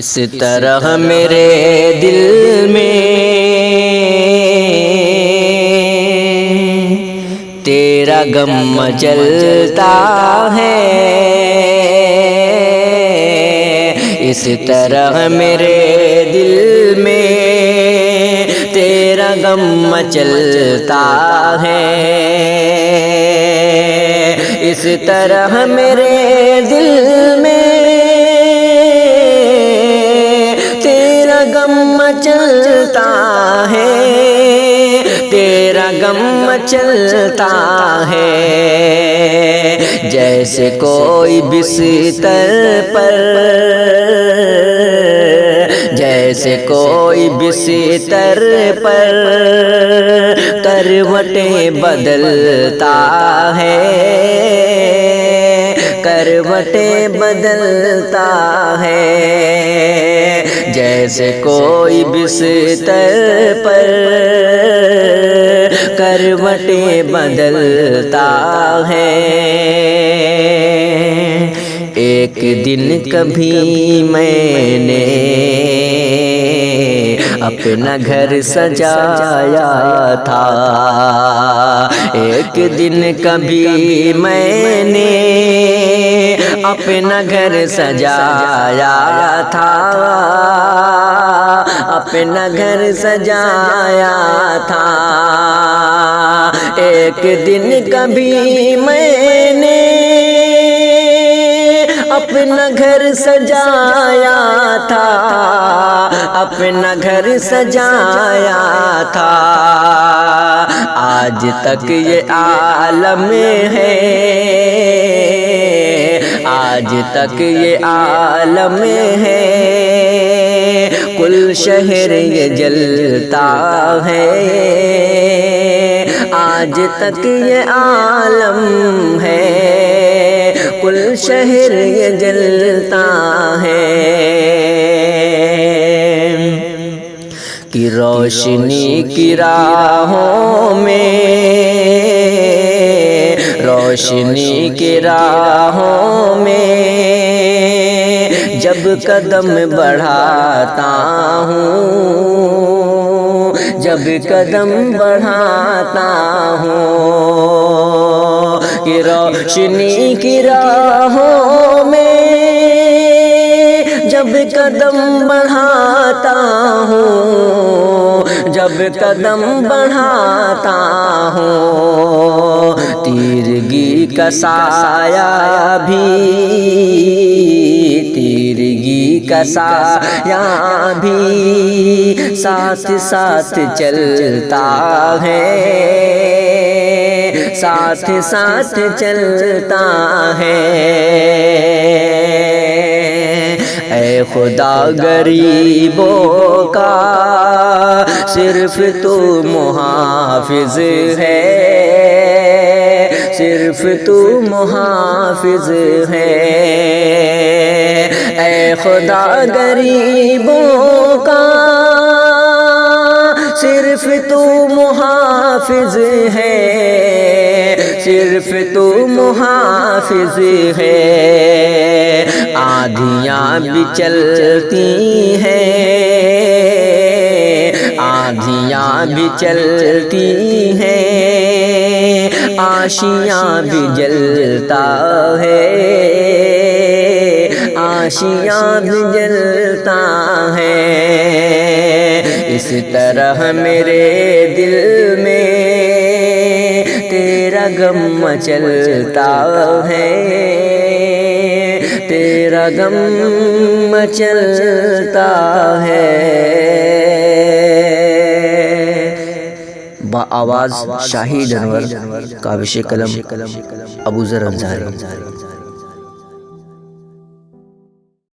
اس طرح میرے دل میں تیرا غم مچلتا ہے، اس طرح میرے دل میں تیرا غم مچلتا ہے، اس طرح میرے دل میں تیرا غم مچلتا ہے، تیرا غم مچلتا ہے، جیسے کوئی بستر پر، جیسے کوئی بستر پر کروٹیں بدلتا ہے، کروٹیں بدلتا ہے، جیسے کوئی بستر پر کروٹیں بدلتا ہے۔ ایک دن کبھی میں نے اپنا گھر سجایا تھا، ایک دن کبھی میں نے اپنا گھر سجایا تھا، اپنا گھر سجایا تھا، ایک دن کبھی میں نے اپنا گھر سجایا تھا، اپنا گھر سجایا تھا، آج تک یہ عالم ہے، آج تک یہ عالم ہے، کل شہر یہ جلتا ہے، آج تک یہ عالم ہے، کل شہر یہ جلتا ہے، کہ روشنی کی راہوں میں، روشنی کی راہوں میں جب قدم بڑھاتا ہوں، جب قدم بڑھاتا ہوں، کہ روشنی کی راہوں میں جب قدم بڑھاتا ہوں، جب قدم بڑھاتا ہوں، تیرگی کا سایہ بھی، تیرگی کا سایہ بھی ساتھ ساتھ چلتا ہے، ساتھ ساتھ چلتا ہے، اے خدا غریبوں کا صرف تو محافظ ہے، صرف تو محافظ ہے، اے خدا غریبوں کا صرف تو محافظ ہے، صرف تو محافظ ہے، آندھیاں بھی چلتی ہیں، آندھیاں بھی چلتی ہیں، آشیاں بھی جلتا ہے، آشیاں بھی جلتا ہے، اس طرح میرے دل میں تیرا غم مچلتا ہے، تیرا غم مچلتا ہے۔ با آواز شاہد انور، کاوش قلم ابو ذر انصاری۔